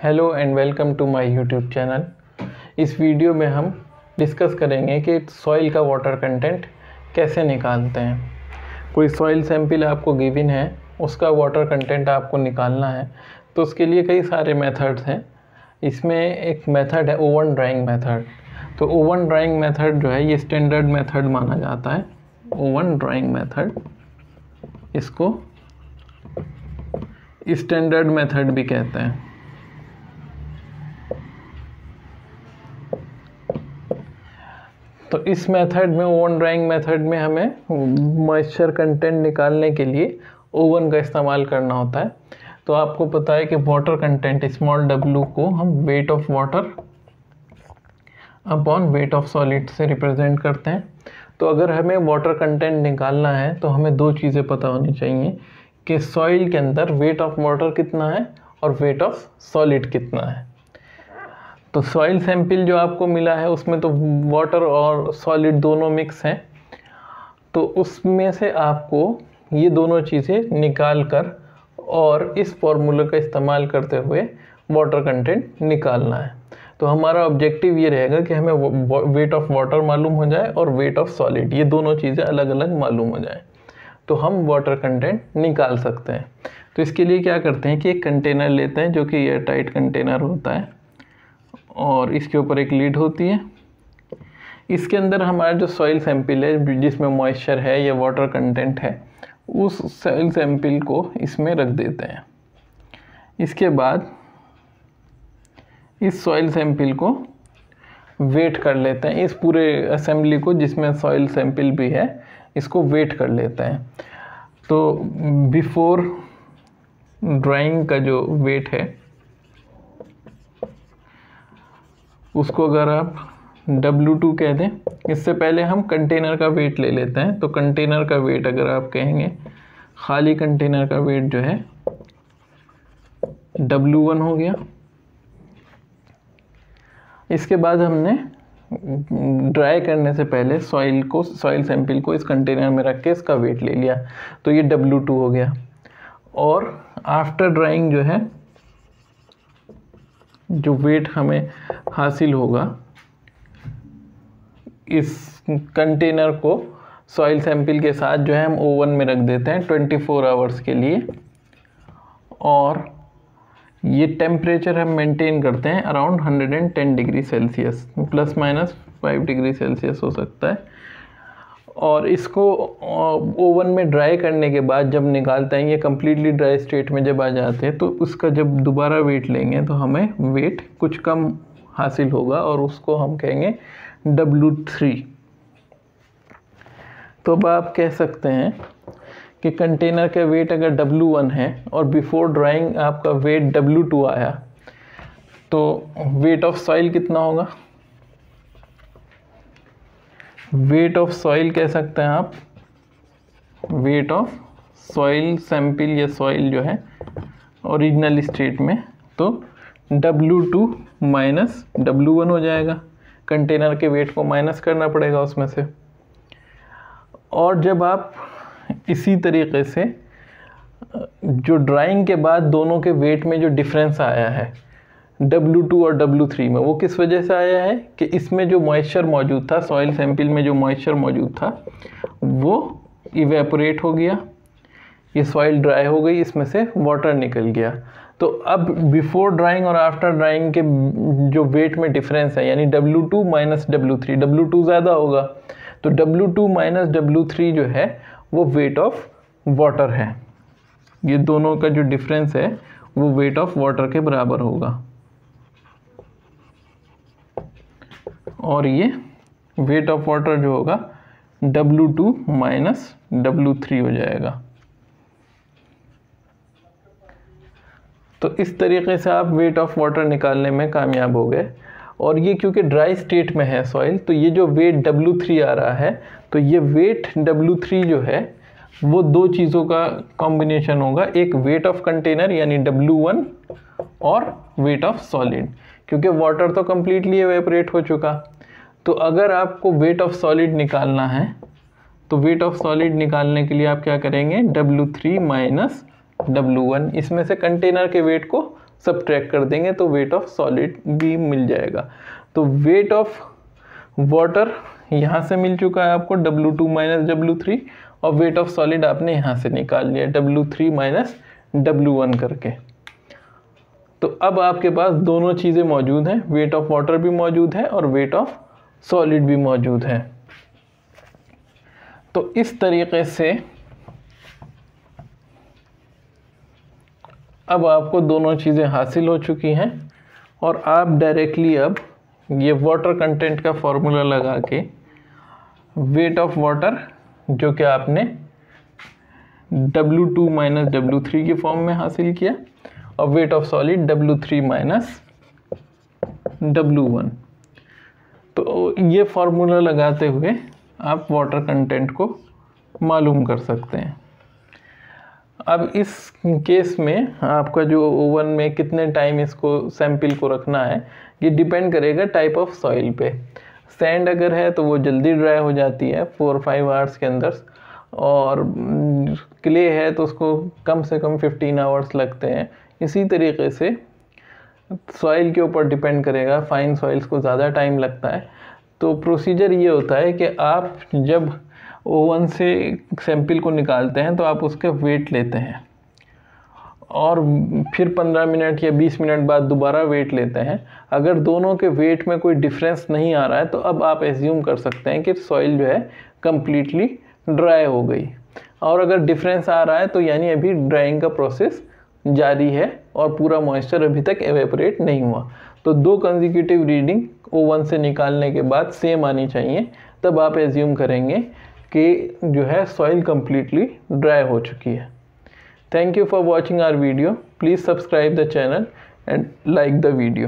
Hello and welcome to my YouTube channel. इस video में हम डिस्कस करेंगे कि सॉइल का वाटर कंटेंट कैसे निकालते हैं। कोई सॉइल सैंपल आपको गिवन है, उसका वाटर कंटेंट आपको निकालना है, तो उसके लिए कई सारे मेथड्स हैं। इसमें एक मेथड है ओवन ड्राइंग मेथड। तो ओवन ड्राइंग मेथड जो है ये स्टैंडर्ड मेथड माना जाता है। ओवन ड्राइंग मेथड, इसको स्टैंडर्ड मेथड भी कहते हैं। तो इस मेथड में, ओवन ड्राइंग मेथड में, हमें मॉइस्चर कंटेंट निकालने के लिए ओवन का इस्तेमाल करना होता है। तो आपको पता है कि वाटर कंटेंट स्मॉल w को हम weight of water upon weight of solid से रिप्रेजेंट करते हैं। तो अगर हमें वाटर कंटेंट निकालना है तो हमें दो चीज़ें पता होनी चाहिए कि सॉइल के अंदर वेट ऑफ वाटर कितना है और वेट ऑफ सॉलिड कितना है। तो सॉइल सैंपल जो आपको मिला है उसमें तो वाटर और सॉलिड दोनों मिक्स हैं, तो उसमें से आपको ये दोनों चीज़ें निकाल कर और इस फॉर्मूले का इस्तेमाल करते हुए वाटर कंटेंट निकालना है। तो हमारा ऑब्जेक्टिव ये रहेगा कि हमें वेट ऑफ वाटर मालूम हो जाए और वेट ऑफ सॉलिड, ये दोनों चीज़ें अलग अलग मालूम हो जाए तो हम वाटर कंटेंट निकाल सकते हैं। तो इसके लिए क्या करते हैं कि एक कंटेनर लेते हैं जो कि एयर टाइट कंटेनर होता है और इसके ऊपर एक लीड होती है। इसके अंदर हमारा जो सॉइल सैंपल है जिसमें मॉइस्चर है या वाटर कंटेंट है, उस सॉइल सैंपल को इसमें रख देते हैं। इसके बाद इस सॉइल सैंपल को वेट कर लेते हैं। इस पूरे असेंबली को जिसमें सॉइल सैंपल भी है, इसको वेट कर लेते हैं। तो बिफोर ड्राइंग का जो वेट है उसको अगर आप W2 कह दें, इससे पहले हम कंटेनर का वेट ले लेते हैं। तो कंटेनर का वेट अगर आप कहेंगे, खाली कंटेनर का वेट जो है W1 हो गया। इसके बाद हमने ड्राई करने से पहले सॉइल सैंपल को इस कंटेनर में रख के इसका वेट ले लिया, तो ये W2 हो गया। और आफ्टर ड्राइंग जो है, जो वेट हमें हासिल होगा, इस कंटेनर को सॉइल सैंपल के साथ जो है हम ओवन में रख देते हैं 24 आवर्स के लिए। और ये टेम्परेचर हम मेंटेन करते हैं around 110 degree Celsius, plus minus 5 degree Celsius हो सकता है। और इसको ओवन में ड्राई करने के बाद जब निकालते हैं, ये कम्प्लीटली ड्राई स्टेट में जब आ जाते हैं, तो उसका जब दोबारा वेट लेंगे तो हमें वेट कुछ कम हासिल होगा और उसको हम कहेंगे W3। तो अब आप कह सकते हैं कि कंटेनर का वेट अगर W1 है और बिफोर ड्राइंग आपका वेट W2 आया, तो वेट ऑफ सॉइल कितना होगा? वेट ऑफ सॉइल कह सकते हैं आप, वेट ऑफ सॉइल सैंपल या सॉइल जो है ओरिजिनल स्टेट में, तो W2 माइनस W1 हो जाएगा। कंटेनर के वेट को माइनस करना पड़ेगा उसमें से। और जब आप इसी तरीके से जो ड्राइंग के बाद दोनों के वेट में जो डिफरेंस आया है W2 और W3 में, वो किस वजह से आया है कि इसमें जो मॉइस्चर मौजूद था, सॉइल सैंपल में जो मॉइस्चर मौजूद था वो इवेपोरेट हो गया, ये सॉइल ड्राई हो गई, इसमें से वाटर निकल गया। तो अब बिफोर ड्राइंग और आफ्टर ड्राइंग के जो वेट में डिफरेंस है, यानी W2 माइनस W3, W2 ज़्यादा होगा, तो W2 माइनस W3 जो है वो वेट ऑफ वाटर है। ये दोनों का जो डिफरेंस है वो वेट ऑफ वाटर के बराबर होगा। और ये वेट ऑफ वाटर जो होगा W2 माइनस W3 हो जाएगा। तो इस तरीके से आप वेट ऑफ वाटर निकालने में कामयाब हो गए। और ये क्योंकि ड्राई स्टेट में है सॉइल, तो ये जो वेट W3 आ रहा है, तो ये वेट W3 जो है वो दो चीज़ों का कॉम्बिनेशन होगा, एक वेट ऑफ कंटेनर यानी W1 और वेट ऑफ सॉलिड, क्योंकि वाटर तो कम्प्लीटली एवेपोरेट हो चुका। तो अगर आपको वेट ऑफ सॉलिड निकालना है, तो वेट ऑफ सॉलिड निकालने के लिए आप क्या करेंगे, W3 माइनस W1, इसमें से कंटेनर के वेट को सब्ट्रैक्ट कर देंगे तो वेट ऑफ सॉलिड भी मिल जाएगा। तो वेट ऑफ वाटर यहाँ से मिल चुका है आपको W2 माइनस W3, और वेट ऑफ सॉलिड आपने यहाँ से निकाल लिया W3 माइनस W1 करके। तो अब आपके पास दोनों चीज़ें मौजूद हैं, वेट ऑफ वाटर भी मौजूद है और वेट ऑफ सॉलिड भी मौजूद है। तो इस तरीके से अब आपको दोनों चीज़ें हासिल हो चुकी हैं और आप डायरेक्टली अब ये वाटर कंटेंट का फॉर्मूला लगा के वेट ऑफ वाटर जो कि आपने W2 माइनस W3 के फॉर्म में हासिल किया और weight of solid W3 minus W1, तो ये फॉर्मूला लगाते हुए आप वाटर कंटेंट को मालूम कर सकते हैं। अब इस केस में आपका जो ओवन में कितने टाइम इसको सैंपल को रखना है ये डिपेंड करेगा टाइप ऑफ सॉइल पे। सैंड अगर है तो वो जल्दी ड्राई हो जाती है 4-5 आवर्स के अंदर, और क्ले है तो उसको कम से कम 15 आवर्स लगते हैं। इसी तरीके से सॉइल के ऊपर डिपेंड करेगा, फाइन सॉइल्स को ज़्यादा टाइम लगता है। तो प्रोसीजर ये होता है कि आप जब ओवन से सैंपल को निकालते हैं तो आप उसके वेट लेते हैं और फिर 15 मिनट या 20 मिनट बाद दोबारा वेट लेते हैं। अगर दोनों के वेट में कोई डिफरेंस नहीं आ रहा है तो अब आप एज्यूम कर सकते हैं कि सॉइल जो है कम्प्लीटली ड्राई हो गई, और अगर डिफरेंस आ रहा है तो यानी अभी ड्राइंग का प्रोसेस जारी है और पूरा मॉइस्चर अभी तक एवेपोरेट नहीं हुआ। तो 2 कंसेक्यूटिव रीडिंग ओवन से निकालने के बाद सेम आनी चाहिए, तब आप एज्यूम करेंगे कि जो है सॉइल कम्प्लीटली ड्राई हो चुकी है। Thank you for watching our video. Please subscribe the channel and like the video.